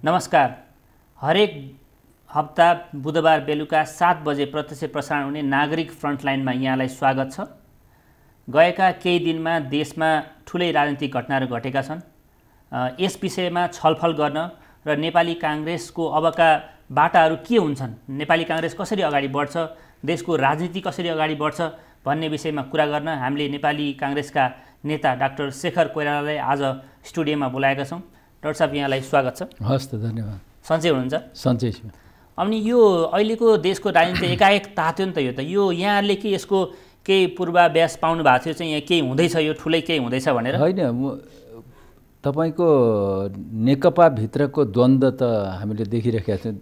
नमस्कार। हरेक हप्ता बुधबार बेलुका 7 बजे प्रत्यक्ष प्रसारण हुने नागरिक फ्रन्टलाइनमा यहाँलाई स्वागत छ। गएका केही दिनमा देशमा ठुलै राजनीतिक घटनाहरू घटेका छन्। यस विषयमा छलफल गर्न र नेपाली काङ्ग्रेसको अबका बाटाहरू के हुन्छन्, नेपाली काङ्ग्रेस कसरी अगाडि बढ्छ, देशको राजनीति कसरी अगाडि बढ्छ भन्ने विषयमा कुरा गर्न हामीले नेपाली काङ्ग्रेसका नेता डाक्टर शेखर कोइरालालाई आज स्टुडियोमा बोलाएका छौँ। डाक्टर साहब, यहाँलाई स्वागत छ। हस् त, धन्यवाद। सन्चै हुनुहुन्छ? सन्चै छु। अनि यो अहिलेको देशको राजनीति एकाएक तात्यो नि त। यो त यहाँहरूले के यसको केही पूर्वाभ्यास पाउनु भएको थियो चाहिँ यहाँ केही हुँदैछ, यो ठुलै केही हुँदैछ भनेर? होइन, तपाईँको नेकपा भित्रको द्वन्द्व त हामीले देखिरहेका थियौँ।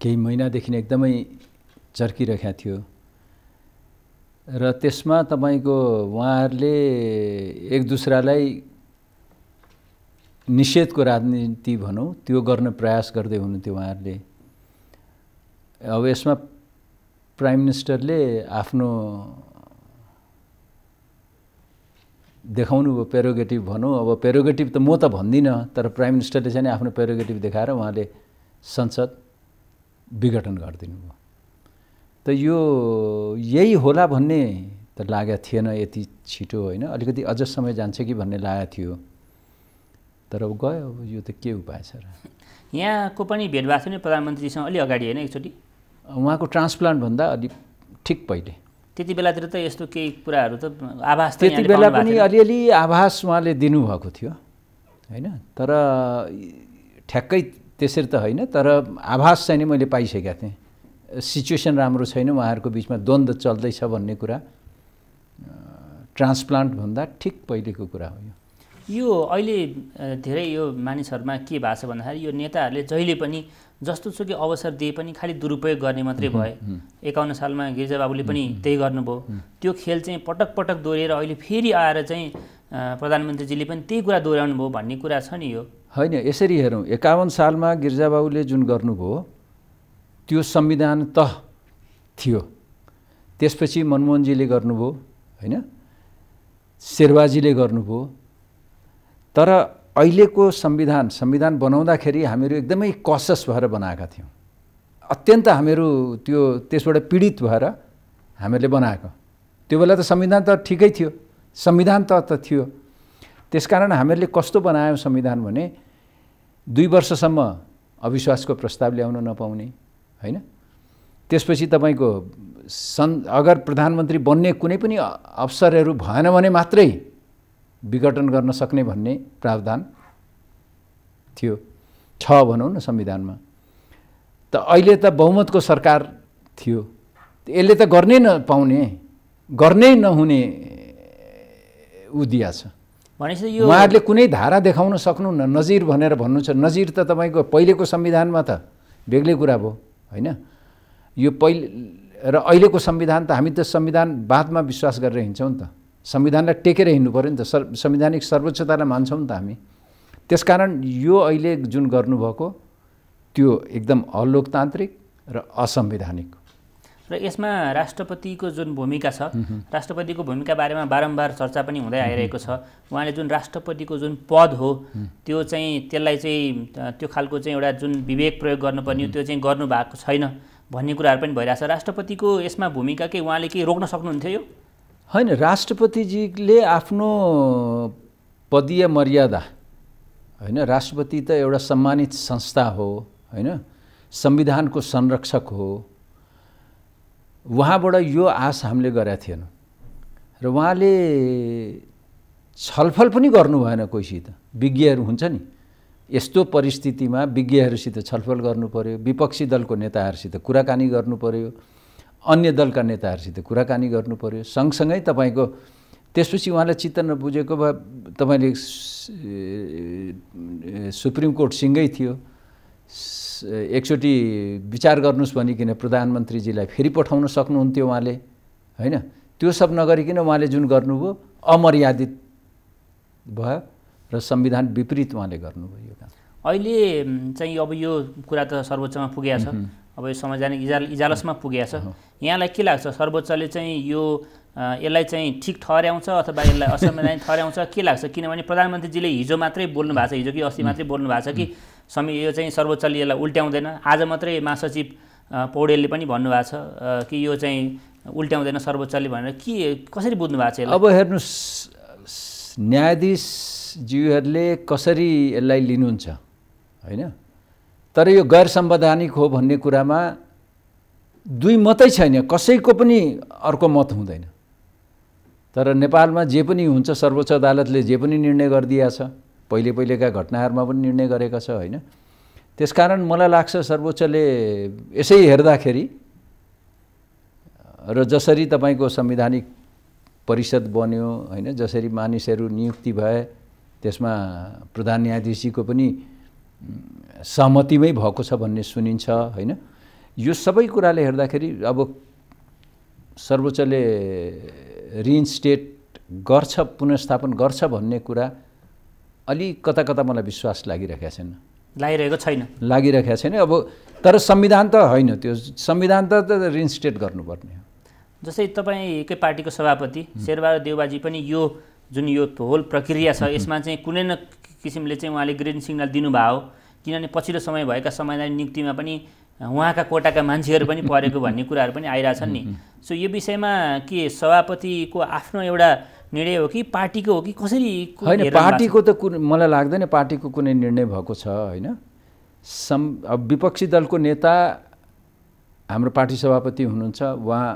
केही महिनादेखि एकदमै चर्किरहेका थियो र त्यसमा तपाईँको उहाँहरूले एक दुसरालाई निषेधको राजनीति भनौँ त्यो गर्न प्रयास गर्दै हुनुहुन्थ्यो उहाँहरूले। अब यसमा प्राइम मिनिस्टरले आफ्नो देखाउनु भयो प्रेरोगेटिभ भनौँ। अब प्रेरोगेटिभ त म त भन्दिनँ, तर प्राइम मिनिस्टरले चाहिँ आफ्नो प्रेरोगेटिभ देखाएर उहाँले संसद विघटन गरिदिनु भयो। त यो यही होला भन्ने त लागेको थिएन यति छिटो, होइन, अलिकति अझ समय जान्छ कि भन्ने लागेको थियो, तर अब गयो। अब यो त के उपाय छ र? यहाँको पनि भेट भएको थियो नि प्रधानमन्त्रीसँग अलि अगाडि, होइन, एकचोटि? उहाँको ट्रान्सप्लान्टभन्दा अलि ठिक पहिले। त्यति बेलातिर त यस्तो केही कुराहरू त आभास त त्यति बेला पनि अलिअलि आभास उहाँले दिनुभएको थियो, होइन, तर ठ्याक्कै त्यसरी त होइन, तर आभास चाहिँ मैले पाइसकेका थिएँ। सिचुएसन राम्रो छैन, उहाँहरूको बिचमा द्वन्द्व चल्दैछ भन्ने कुरा ट्रान्सप्लान्टभन्दा ठिक पहिलेको कुरा हो। यो अहिले धेरै यो मानिसहरूमा के भएको छ भन्दाखेरि यो नेताहरूले जहिले पनि जस्तोसुकै अवसर दिए पनि खालि दुरुपयोग गर्ने मात्रै भए। 51 सालमा गिरिजाबाबुले पनि त्यही गर्नुभयो। त्यो खेल चाहिँ पटक पटक दोहोरिएर अहिले फेरि आएर चाहिँ प्रधानमन्त्रीजीले पनि त्यही कुरा दोहोऱ्याउनु भयो भन्ने कुरा छ नि। यो होइन, यसरी हेरौँ, 51 सालमा गिरिजाबाबुले जुन गर्नुभयो त्यो संविधान त थियो। त्यसपछि मनमोहनजीले गर्नुभयो, होइन, शेरबाजीले गर्नुभयो। तर अहिलेको संविधान बनाउँदाखेरि हामीहरू एकदमै कसियस भएर बनाएका थियौँ। अत्यन्त हामीहरू त्यसबाट पीडित भएर हामीले बनाएको। त्यो बेला त संविधान त ठिकै थियो, संविधान त थियो। त्यसकारण हामीहरूले कस्तो बनायौँ संविधान भने 2 वर्षसम्म अविश्वासको प्रस्ताव ल्याउन नपाउने, होइन। त्यसपछि तपाईँको अगर प्रधानमन्त्री बन्ने कुनै पनि अवसरहरू भएन भने मात्रै विघटन गर्न सक्ने भन्ने प्रावधान थियो, छ भनौँ न संविधानमा। त अहिले त बहुमतको सरकार थियो, यसले त गर्नै नपाउने, गर्नै नहुने उदिया छ। भनेपछि यो उहाँहरूले कुनै धारा देखाउन सक्नुहुन्न। नजिर भनेर भन्नु छ, नजिर त तपाईँको पहिलेको संविधानमा त बेग्लै कुरा भयो, होइन। यो पहिले र अहिलेको संविधान त हामी त संविधानवादमा विश्वास गरेर हिँड्छौँ नि त, संविधानलाई टेकेर हिँड्नु पऱ्यो नि त, संवैधानिक सर्वोच्चतालाई मान्छौँ नि त हामी। त्यसकारण यो अहिले जुन गर्नुभएको त्यो एकदम अलोकतान्त्रिक र असंवैधानिक। र यसमा राष्ट्रपतिको जुन भूमिका छ, राष्ट्रपतिको भूमिका बारेमा बारम्बार चर्चा पनि हुँदै आइरहेको छ। उहाँले जुन राष्ट्रपतिको जुन पद हो त्यो चाहिँ त्यसलाई चाहिँ त्यो खालको चाहिँ एउटा जुन विवेक प्रयोग गर्नुपर्ने त्यो चाहिँ गर्नुभएको छैन भन्ने कुराहरू पनि भइरहेछ। राष्ट्रपतिको यसमा भूमिका के उहाँले के रोक्न सक्नुहुन्थ्यो यो? होइन, राष्ट्रपतिजीले आफ्नो पदीय मर्यादा, होइन, राष्ट्रपति त एउटा सम्मानित संस्था हो, होइन, संविधानको संरक्षक हो। उहाँबाट यो आश हामीले गरेका थिएनौँ र उहाँले छलफल पनि गर्नु भएन कोहीसित। विज्ञहरू हुन्छ नि, यस्तो परिस्थितिमा विज्ञहरूसित छलफल गर्नु पर्यो, विपक्षी दलको नेताहरूसित कुराकानी गर्नु पर्यो, अन्य दलका नेताहरूसित कुराकानी गर्नु पर्यो। सँगसँगै तपाईँको त्यसपछि उहाँलाई चित्त नबुझेको भए तपाईँले सुप्रिम कोर्ट सिँगै थियो, एकचोटि विचार गर्नुहोस् भनिकन प्रधानमन्त्रीजीलाई फेरि पठाउन सक्नुहुन्थ्यो उहाँले, होइन। त्यो सब नगरिकन उहाँले जुन गर्नुभयो अमर्यादित भयो र संविधान विपरीत उहाँले गर्नुभयो यो काम। अहिले चाहिँ अब यो कुरा त सर्वोच्चमा पुगेको छ, अब यो संवैधानिक इजलासमा पुगेको छ। यहाँलाई के लाग्छ, सर्वोच्चले चाहिँ यो यसलाई चाहिँ ठिक ठहर्याउँछ अथवा यसलाई असंवैधानिक ठहर्याउँछ के लाग्छ? किनभने प्रधानमन्त्रीजीले हिजो मात्रै बोल्नु भएको छ, हिजो कि अस्ति मात्रै बोल्नु भएको छ कि यो चाहिँ सर्वोच्चले यसलाई उल्ट्याउँदैन। आज मात्रै महासचिव पौडेलले पनि भन्नुभएको छ कि यो चाहिँ उल्ट्याउँदैन सर्वोच्चले भनेर। के कसरी बुझ्नु भएको छ यसलाई? अब हेर्नुहोस्, न्यायाधीशज्यूहरूले कसरी यसलाई लिनुहुन्छ होइन, तर यो गैर संवैधानिक हो भन्ने कुरामा दुई मतै छैन, कसैको पनि अर्को मत हुँदैन। तर नेपालमा जे पनि हुन्छ सर्वोच्च अदालतले जे पनि निर्णय गरिदिएको छ, पहिलेका घटनाहरूमा पनि निर्णय गरेको छ होइन। त्यसकारण मलाई लाग्छ सर्वोच्चले यसै हेर्दाखेरि र जसरी तपाईँको संवैधानिक परिषद बन्यो होइन, जसरी मानिसहरू नियुक्ति भए, त्यसमा प्रधान न्यायाधीशजीको पनि सहमतिमै भएको छ भन्ने सुनिन्छ होइन। यो सबै कुराले हेर्दाखेरि अब सर्वोच्चले रिइन्स्टेट गर्छ, पुनर्स्थापन गर्छ भन्ने कुरा अलि कता कता मलाई विश्वास लागिरहेको छैन, लागिरहेको छैन। अब तर संविधान त होइन, त्यो संविधान त रिइन्स्टेट गर्नुपर्ने हो। जस्तै तपाईँकै पार्टीको सभापति शेरबहादुर देउवाजी पनि यो जुन यो होल प्रक्रिया छ यसमा चाहिँ कुनै न किसिमले चाहिँ उहाँले ग्रिन सिग्नल दिनुभयो, किनभने पछिल्लो समय भएका संवैधानिक नियुक्तिमा पनि उहाँका कोटाका मान्छेहरू पनि परेको भन्ने कुराहरू पनि आइरहेछन् नि। सो यो विषयमा के सभापतिको आफ्नो एउटा निर्णय हो कि पार्टीको हो कि कसरी? होइन, पार्टीको त मलाई लाग्दैन पार्टीको कुनै निर्णय भएको छ होइन। अब विपक्षी दलको नेता हाम्रो पार्टी सभापति हुनुहुन्छ, उहाँ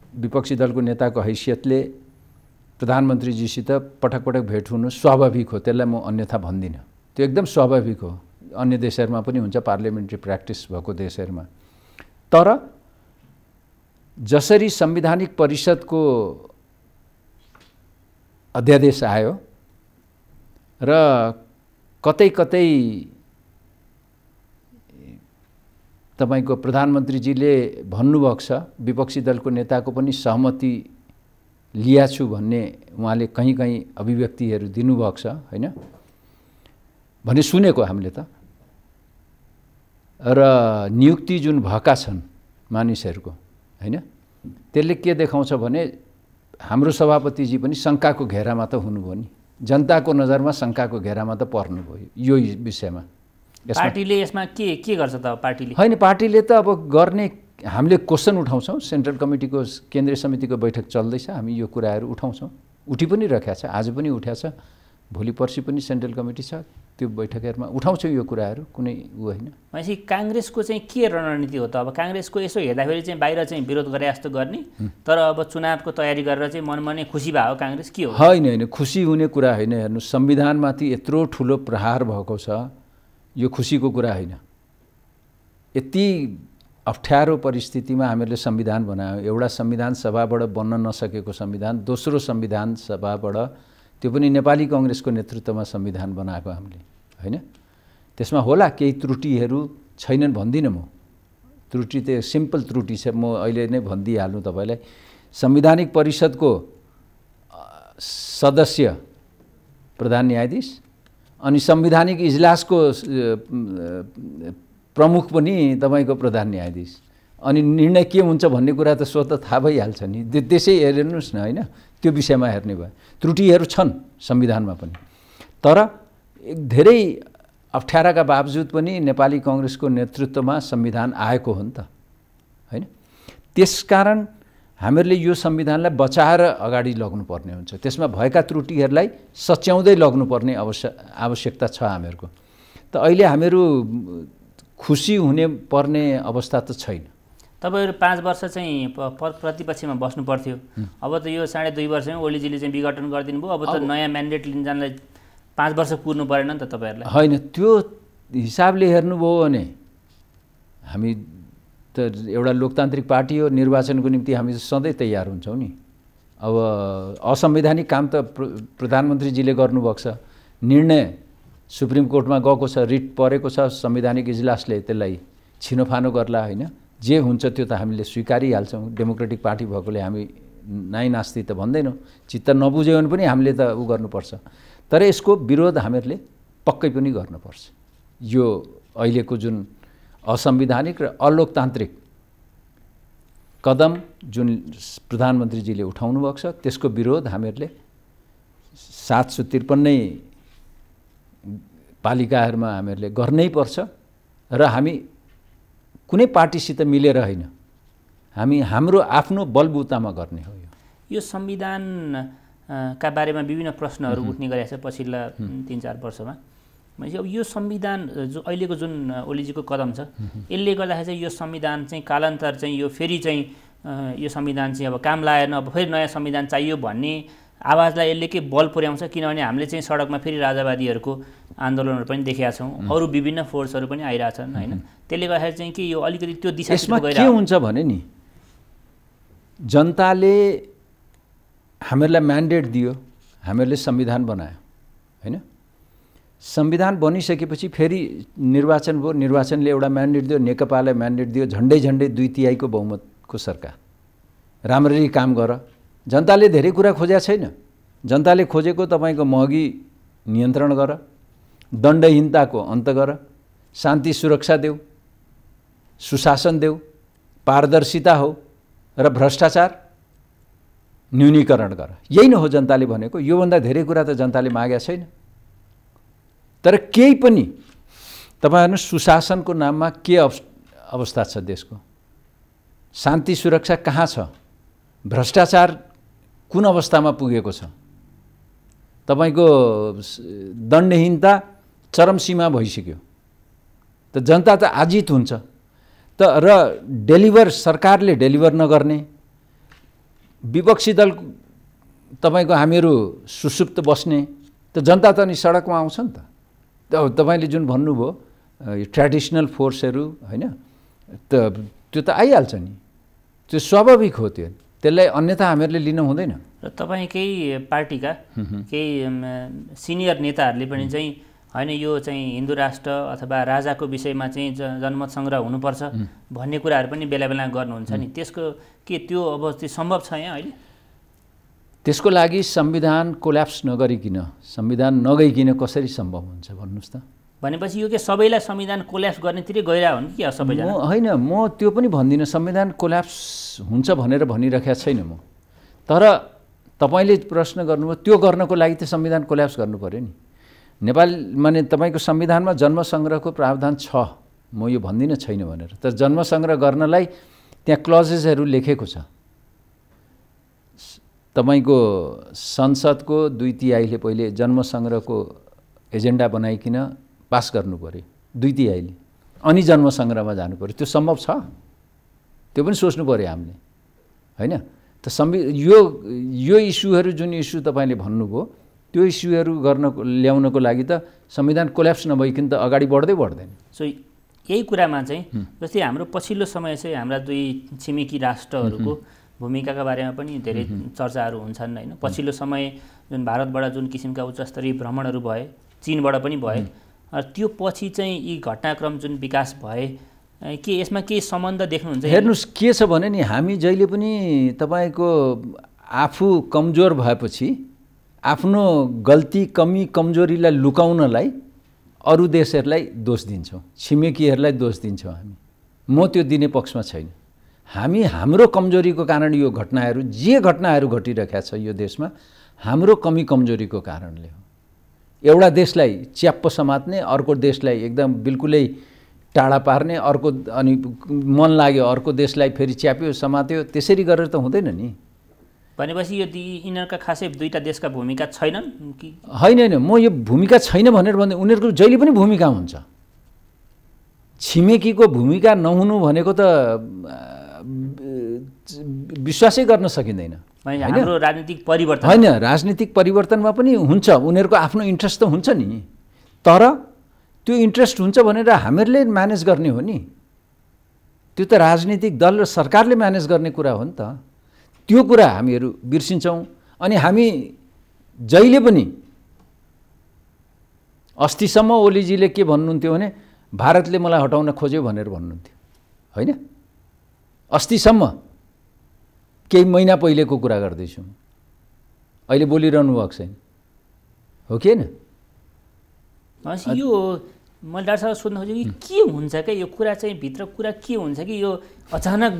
विपक्षी दलको नेताको हैसियतले प्रधानमन्त्रीजीसित पटक पटक भेट हुनु स्वाभाविक हो, त्यसलाई म अन्यथा भन्दिनँ। त्यो एकदम स्वाभाविक हो, अन्य देशहरूमा पनि हुन्छ, पार्लियामेन्ट्री प्र्याक्टिस भएको देशहरूमा। तर जसरी संवैधानिक परिषदको अध्यादेश आयो र कतै कतै तपाईको प्रधानमन्त्रीजीले भन्नुभएको छ, विपक्षी दलको नेताको पनि सहमति लियाछु भन्ने उहाँले कहीँ कहीँ अभिव्यक्तिहरू दिनुभएको छ होइन, भन्ने सुनेको हामीले त। र नियुक्ति जुन भएका छन् मानिसहरूको होइन, त्यसले के देखाउँछ भने हाम्रो सभापतिजी पनि शङ्काको घेरामा त हुनुभयो नि, जनताको नजरमा शङ्काको घेरामा त पर्नुभयो यो विषयमा। पार्टीले यसमा के गर्छ त? पार्टीले होइन, पार्टीले त अब गर्ने, हामीले क्वेसन उठाउँछौँ, सेन्ट्रल कमिटीको केन्द्रीय समितिको बैठक चल्दैछ, हामी यो कुराहरू उठाउँछौँ, उठि पनि राखेको छ, आज पनि उठ्या छ, भोलि पर्सि पनि सेन्ट्रल कमिटी छ, त्यो बैठकहरूमा उठाउँछौँ यो कुराहरू, कुनै ऊ होइन। भनेपछि काङ्ग्रेसको चाहिँ के रणनीति हो त? अब काङ्ग्रेसको यसो हेर्दाखेरि चाहिँ बाहिर चाहिँ विरोध गरे जस्तो गर्ने, तर अब चुनावको तयारी गरेर चाहिँ मनमा खुसी भयो काङ्ग्रेस, के हो? होइन होइन, खुसी हुने कुरा होइन। हेर्नु, संविधानमाथि यत्रो ठुलो प्रहार भएको छ, यो खुसीको कुरा होइन। यति अप्ठ्यारो परिस्थितिमा हामीहरूले संविधान बनायौँ, एउटा संविधान सभाबाट बन्न नसकेको संविधान, दोस्रो संविधान सभाबाट, त्यो पनि नेपाली काङ्ग्रेसको नेतृत्वमा संविधान बनाएको हामीले होइन। त्यसमा होला केही त्रुटिहरू छैनन् भन्दिनँ म, त्रुटि त सिम्पल त्रुटि छ, म अहिले नै भनिदिइहाल्नु तपाईँलाई। संवैधानिक परिषदको सदस्य प्रधान न्यायाधीश अनि संवैधानिक इजलासको प्रमुख पनि तपाईँको प्रधान न्यायाधीश, अनि निर्णय के हुन्छ भन्ने कुरा त स्वतः थाहा भइहाल्छ नि। त्यसै हेर्नुहोस् न होइन, त्यो विषयमा हेर्ने भयो। त्रुटिहरू छन् संविधानमा पनि, तर धेरै अप्ठ्याराका बावजुद पनि नेपाली काङ्ग्रेसको नेतृत्वमा संविधान आएको हो नि त होइन। त्यसकारण हामीहरूले यो संविधानलाई बचाएर अगाडि लग्नुपर्ने हुन्छ, त्यसमा भएका त्रुटिहरूलाई सच्याउँदै लग्नुपर्ने आवश्यकता छ हामीहरूको। त अहिले हामीहरू खुसी हुने पर्ने अवस्था त छैन। तपाईँहरू 5 वर्ष चाहिँ प्रतिपक्षमा बस्नु पर्थ्यो, अब त यो 2.5 वर्षमै ओलीजीले चाहिँ विघटन गरिदिनु भयो, अब त नयाँ म्यान्डेट लिन जानलाई 5 वर्ष कुर्नु परेन नि त तपाईँहरूलाई? होइन, त्यो हिसाबले हेर्नुभयो भने हामी त एउटा लोकतान्त्रिक पार्टी हो, निर्वाचनको निम्ति हामी सधैँ तयार हुन्छौँ नि। अब असंवैधानिक काम त प्रधानमन्त्रीजीले गर्नुभएको छ, निर्णय सुप्रिम कोर्टमा गएको छ, रिट परेको छ, संवैधानिक इजलासले त्यसलाई छिनोफानो गर्ला होइन। जे हुन्छ त्यो त हामीले स्वीकारिहाल्छौँ, डेमोक्रेटिक पार्टी भएकोले हामी नाइ नास्ति त भन्दैनौँ, चित्त नबुझ्यो भने पनि हामीले त ऊ गर्नुपर्छ। तर यसको विरोध हामीहरूले पक्कै पनि गर्नुपर्छ। यो अहिलेको जुन असंवैधानिक र अलोकतान्त्रिक कदम जुन प्रधानमन्त्रीजीले उठाउनु भएको छ, त्यसको विरोध हामीहरूले 753 पालिकाहरूमा हामीहरूले गर्नै पर्छ र हामी कुनै पार्टीसित मिलेर होइन, हामी हाम्रो आफ्नो बलबुतामा गर्ने हो। यो संविधान का बारेमा विभिन्न प्रश्नहरू उठ्ने गरेको छ पछिल्ला 3-4 वर्षमा। अब यो संविधान जो अहिलेको जुन ओलीजीको कदम छ यसले गर्दाखेरि चाहिँ यो संविधान चाहिँ कालान्तर चाहिँ यो फेरि चाहिँ यो संविधान चाहिँ अब काम लागेन, अब फेरि नयाँ संविधान चाहियो भन्ने आवाजलाई यसले के बल पुर्याउँछ? किनभने हामीले चाहिँ सडकमा फेरि राजावादीहरूको आन्दोलनहरू पनि देखेका छौँ, अरू विभिन्न फोर्सहरू पनि आइरहेछन् होइन। त्यसले गर्दाखेरि चाहिँ कि यो अलिकति त्यो दिशामा के हुन्छ भने नि, जनताले हामीहरूलाई म्यान्डेट दियो, हामीहरूले संविधान बनायो होइन। संविधान बनिसकेपछि फेरि निर्वाचन भयो, निर्वाचनले एउटा म्यान्डेट दियो, नेकपालाई म्यान्डेट दियो, झन्डै 2/3 बहुमतको सरकार, राम्ररी काम गर। जनताले धेरै कुरा खोजेको छैन। जनताले खोजेको तपाईँको महँगी नियन्त्रण गर, दण्डहीनताको अन्त गर, शान्ति सुरक्षा देऊ, सुशासन देऊ, पारदर्शिता हो र भ्रष्टाचार न्यूनीकरण गर। यही न हो जनताले भनेको। योभन्दा धेरै कुरा त जनताले मागेको छैन। तर केही पनि तपाईहरु सुशासनको नाममा के अवस्था छ देशको? शान्ति सुरक्षा कहाँ छ? भ्रष्टाचार कुन अवस्थामा पुगेको छ? तपाईको दण्डहीनता चरम सीमा भइसक्यो। त जनता त आजित हुन्छ। त र सरकारले डेलिभर नगर्ने, विपक्षी दल तपाईको हामीहरु सुसुप्त बस्ने, त जनता त नि सडकमा आउँछ नि त। तपाईले जुन भन्नुभयो ट्रेडिसनल फोर्सहरु हैन, त त्यो त आइहाल्छ नि, त्यो स्वाभाविक हो। त्यसलाई अन्यथा हामीहरुले लिन हुँदैन। र तपाईकै पार्टीका केही सिनियर नेताहरूले पनि चाहिँ हैन यो चाहिँ हिन्दू राष्ट्र अथवा राजाको विषयमा चाहिँ जनमत संग्रह हुनुपर्छ भन्ने कुराहरू पनि बेला बेला गर्नुहुन्छ नि। त्यसको के त्यो अब चाहिँ सम्भव छ यहाँ अहिले? त्यसको लागि संविधान कोल्याप्स नगरिकिन, संविधान नगइकिन कसरी सम्भव हुन्छ भन्नुस् त? भनेपछि यो के सबैलाई संविधान कोल्याप्स गर्नेतिरै गइरा हुन् कि सबैजना? हैन, म त्यो पनि भन्दिनँ संविधान कोल्याप्स हुन्छ भनेर भनिराखेको छैन म। तर तपाईले प्रश्न गर्नुभयो त्यो गर्नको लागि त संविधान कोल्याप्स गर्नु पर्यो नि। नेपाल माने तपाईको संविधानमा जन्म संग्रहको प्रावधान छ, म यो भन्दिनँ छैन भनेर। तर जन्म संग्रह गर्नलाई त्यहाँ क्लजेसहरु लेखेको छ। तपाईको संसदको 2/3 पहिले जन्म संग्रहको एजेन्डा बनाइकिन पास गर्नु पर्यो 2/3, अनि जन्म संग्रहमा जानु पर्यो। त्यो सम्भव छ? त्यो पनि सोच्नु पर्यो हामीले हैन। त यो इस्युहरु जुन इस्यु तपाईले भन्नुभयो त्यो इस्युहरु ल्याउनको लागि त संविधान कोल्याप्स नभइकिन त अगाडि बढ्दै बढ्दैन। सो यही कुरामा चाहिँ जस्तै हाम्रो पछिल्लो समय चाहिँ हाम्रा दुई छिमेकी राष्ट्रहरूको भूमिकाका बारेमा पनि धेरै चर्चाहरू हुन्छन् हैन। पछिल्लो समय जुन भारतबाट जुन किसिमका उच्चस्तरीय भ्रमणहरू भए, चीनबाट पनि भए, त्यो पछि चाहिँ यी घटनाक्रम जुन विकास भए के यसमा के सम्बन्ध देख्नुहुन्छ? हेर्नुस् के छ भने नि, हामी जहिले पनि तपाईको आफू कमजोर भएपछि आफ्नो गल्ती कमी कमजोरीलाई लुकाउनलाई अरू देशहरूलाई दोष दिन्छौँ, छिमेकीहरूलाई दोष दिन्छौँ हामी। म त्यो दिने पक्षमा छैन। हामी हाम्रो कमजोरीको कारण यो घटनाहरू जे घटनाहरू घटिरहेका छ यो देशमा हाम्रो कमी कमजोरीको कारणले हो। एउटा देशलाई च्याप्प समात्ने, अर्को देशलाई एकदम बिल्कुलै टाढा पार्ने, अर्को अनि मन लाग्यो अर्को देशलाई फेरि च्याप्यो समात्यो, त्यसरी गरेर त हुँदैन नि। भनेपछि यो यिनीहरूका खासै दुईटा देशका भूमिका छैनन् कि? होइन, म यो भूमिका छैन भनेर भन्दै, उनीहरूको जहिले पनि भूमिका हुन्छ। छिमेकीको भूमिका नहुनु भनेको त विश्वासै गर्न सकिँदैन। हाम्रो राजनीतिक परिवर्तन होइन, राजनीतिक परिवर्तनमा पनि हुन्छ, उनीहरूको आफ्नो इन्ट्रेस्ट त हुन्छ नि। तर त्यो इन्ट्रेस्ट हुन्छ भनेर हामीहरूले म्यानेज गर्ने हो नि। त्यो त राजनीतिक दल र सरकारले म्यानेज गर्ने कुरा हो नि त। त्यो कुरा हामीहरू बिर्सिन्छौँ। अनि हामी जहिले पनि अस्तिसम्म ओलीजीले के भन्नुहुन्थ्यो भने भारतले मलाई हटाउन खोज्यो भनेर भन्नुहुन्थ्यो होइन। अस्तिसम्म केही महिना पहिलेको कुरा गर्दैछु, अहिले बोलिरहनु भएको छैन, हो कि होइन? यो मैले डाक्टर साहब सोध्न खोजेँ कि के हुन्छ क्या यो कुरा चाहिँ भित्र कुरा के हुन्छ कि यो अचानक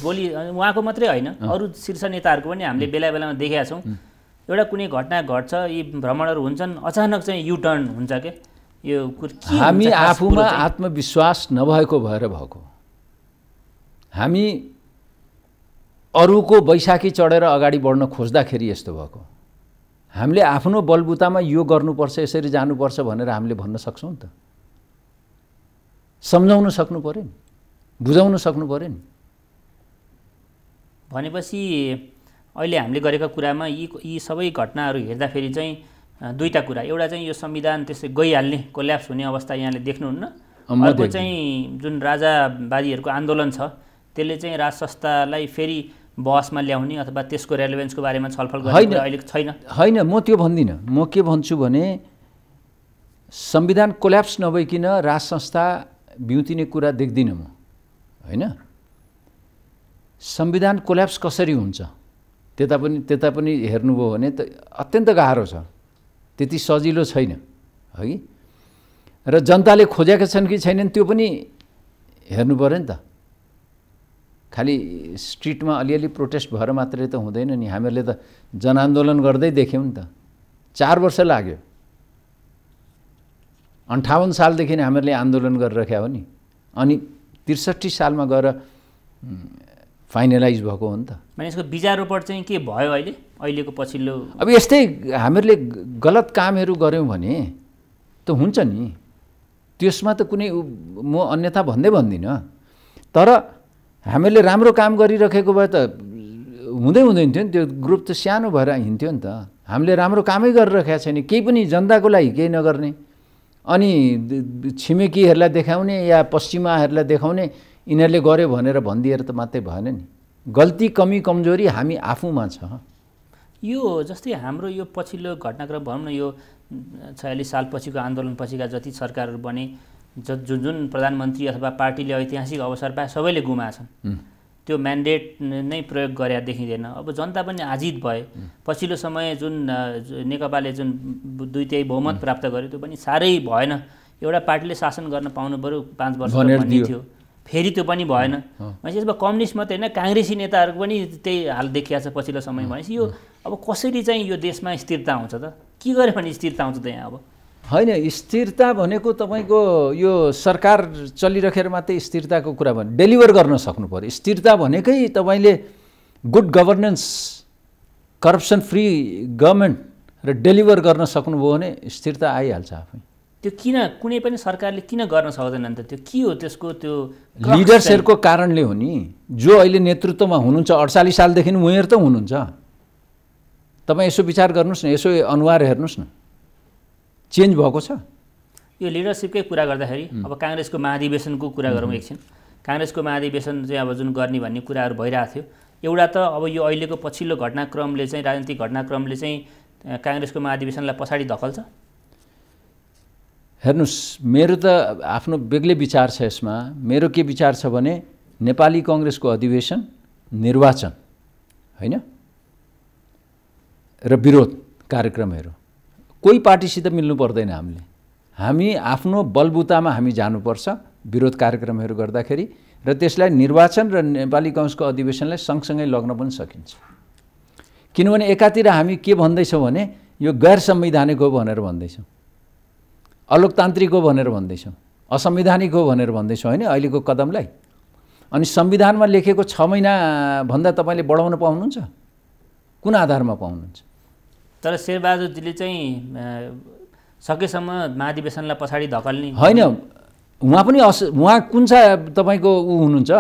बोली उहाँको मात्रै होइन अरू शीर्ष नेताहरूको पनि हामीले बेला बेलामा देखेका छौँ। एउटा कुनै घटना घट्छ, यी भ्रमणहरू हुन्छन्, अचानक चाहिँ युटर्न हुन्छ क्या। यो हामी आफूमा आत्मविश्वास नभएको भएर भएको। हामी अरूको बैशाखी चढेर अगाडि बढ्न खोज्दाखेरि यस्तो भएको। हामीले आफ्नो बलबुतामा यो गर्नुपर्छ, यसरी जानुपर्छ भनेर हामीले भन्न सक्छौँ त? सम्झाउन सक्नु पर्यो नि, बुझाउन सक्नु पर्यो नि। भनेपछि अहिले हामीले गरेका कुरामा यी सबै घटनाहरू हेर्दाखेरि चाहिँ दुईटा कुरा, एउटा चाहिँ यो संविधान त्यसै गइहाल्ने, कोल्याप्स हुने अवस्था यहाँले देख्नुहुन्न। अर्को चाहिँ जुन राजावादीहरूको आन्दोलन छ त्यसले चाहिँ राज संस्थालाई फेरि बहसमा ल्याउने अथवा त्यसको रेलेभेन्सको बारेमा छलफल गर्ने अहिले छैन। होइन, म त्यो भन्दिनँ। म के भन्छु भने संविधान कोल्याप्स नभइकन राज संस्था बिउतिने कुरा देख्दिनँ म, होइन। संविधान कोल्याप्स कसरी हुन्छ त्यता पनि हेर्नुभयो भने त अत्यन्त गाह्रो छ, त्यति सजिलो छैन, है। र जनताले खोजेका छन् कि छैनन् त्यो पनि हेर्नु पर्यो नि त। खालि स्ट्रिटमा अलिअलि प्रोटेस्ट भएर मात्रै त हुँदैन नि। हामीहरूले त जनआन्दोलन गर्दै देख्यौँ नि त। 4 वर्ष लाग्यो। 58 सालदेखि हामीहरूले आन्दोलन गरिराखेका हो नि। अनि 63 सालमा गएर फाइनलाइज भएको हो नि त। माने यसको बिजारोपट चाहिँ के भयो अहिलेको पछिल्लो? अब यस्तै हामीहरूले गलत कामहरू गऱ्यौँ भने त हुन्छ नि, त्यसमा त कुनै म अन्यथा भन्दिनँ। तर हामीले राम्रो काम गरिराखेको भए त हुँदै थियो नि, त्यो ग्रुप त सानो भएर हिँड्थ्यो नि त। हामीले राम्रो कामै गरिराखेका छैन, केही पनि जनताको लागि केही नगर्ने, अनि छिमेकीहरूलाई देखाउने या पश्चिमाहरूलाई देखाउने यिनीहरूले गर्यो भनेर भनिदिएर त मात्रै भएन नि। गल्ती कमी कमजोरी हामी आफूमा छ। यो जस्तै हाम्रो यो पछिल्लो घटनाक्रम भनौँ न, यो 46 साल पछिको आन्दोलन पछिका जति सरकारहरू बने, जुन प्रधानमन्त्री अथवा पार्टीले ऐतिहासिक अवसर पाए सबैले गुमाछन्। त्यो म्यान्डेट नै प्रयोग गरे देखिँदैन। अब जनता पनि आजित भए। पछिल्लो समय जुन नेकपाले जुन 2/3 बहुमत प्राप्त गर्यो त्यो पनि साह्रै भएन। एउटा पार्टीले शासन गर्न पाउनु पर्यो 5 वर्ष भन्ने थियो, फेरि त्यो पनि भएन। भनेपछि यसमा कम्युनिस्ट मात्रै होइन, काङ्ग्रेसी नेताहरूको पनि त्यही हाल देखिया छ पछिल्लो समय। भनेपछि यो अब कसरी चाहिँ यो देशमा स्थिरता आउँछ त? के गर्यो भने स्थिरता आउँछ त यहाँ? अब होइन, स्थिरता भनेको तपाईँको यो सरकार चलिराखेर मात्रै स्थिरताको कुरा भने डेलिभर गर्न सक्नु पर्यो। स्थिरता भनेकै तपाईँले good governance, corruption free government र डेलिभर गर्न सक्नुभयो भने स्थिरता आइहाल्छ आफै। त्यो किन कुनै पनि सरकारले किन गर्न सक्दैन नि त? त्यो के हो त्यसको? त्यो लिडर्सहरूको कारणले हो नि। जो अहिले नेतृत्वमा हुनुहुन्छ 48 सालदेखि उनीहरू त हुनुहुन्छ। तपाईँ यसो विचार गर्नुहोस् न, यसो अनुहार हेर्नुहोस् न, चेन्ज भएको छ। यो लिडरसिपकै कुरा गर्दाखेरि अब काङ्ग्रेसको महाधिवेशनको कुरा गरौँ एकछिन। काङ्ग्रेसको महाधिवेशन चाहिँ अब जुन गर्ने भन्ने कुराहरू भइरहेको थियो। एउटा त अब यो अहिलेको पछिल्लो घटनाक्रमले चाहिँ, राजनीतिक घटनाक्रमले चाहिँ काङ्ग्रेसको महाधिवेशनलाई पछाडि धकल्छ? हेर्नुहोस्, मेरो त आफ्नो बेग्लै विचार छ यसमा। मेरो के विचार छ भने नेपाली कङ्ग्रेसको अधिवेशन, निर्वाचन, होइन, र विरोध कार्यक्रमहरू कोही पार्टीसित मिल्नु पर्दैन। हामी आफ्नो बलबुतामा हामी जानुपर्छ विरोध कार्यक्रमहरू गर्दाखेरि, र त्यसलाई निर्वाचन र नेपाली कङ्ग्रेसको अधिवेशनलाई सँगसँगै लग्न पनि सकिन्छ। किनभने एकातिर हामी के भन्दैछौँ भने यो गैर संवैधानिक हो भनेर भन्दैछौँ, अलोकतान्त्रिक हो भनेर भन्दैछौँ, असंवैधानिक हो भनेर भन्दैछौँ, होइन, अहिलेको कदमलाई। अनि संविधानमा लेखेको 6 महिनाभन्दा तपाईँले बढाउन पाउनुहुन्छ? कुन आधारमा पाउनुहुन्छ? तर शेरबहादुरजीले चाहिँ सकेसम्म महाधिवेशनलाई पछाडि धकल्ने होइन। उहाँ पनि उहाँ कुन चाहिँ तपाईँको हुनुहुन्छ,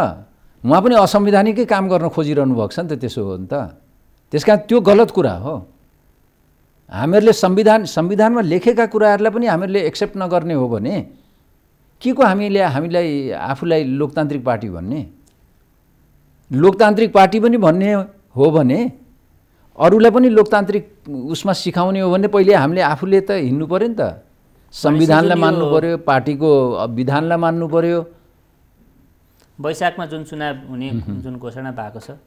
उहाँ पनि असंवैधानिकै काम गर्न खोजिरहनु भएको छ नि त। त्यसो हो नि त। त्यस कारण त्यो गलत कुरा हो। हामीहरूले संविधानमा लेखेका कुराहरूलाई पनि हामीहरूले एक्सेप्ट नगर्ने हो भने के को हामीलाई आफूलाई लोकतान्त्रिक पार्टी भन्ने? लोकतान्त्रिक पार्टी पनि भन्ने हो भने अरूलाई पनि लोकतान्त्रिक उसमा सिकाउने हो भने पहिले हामीले आफूले त हिँड्नु पर्यो नि त। संविधानलाई मान्नु पर्यो, पार्टीको विधानलाई मान्नु पर्यो। वैशाखमा जुन चुनाव हुने जुन घोषणा भएको छ,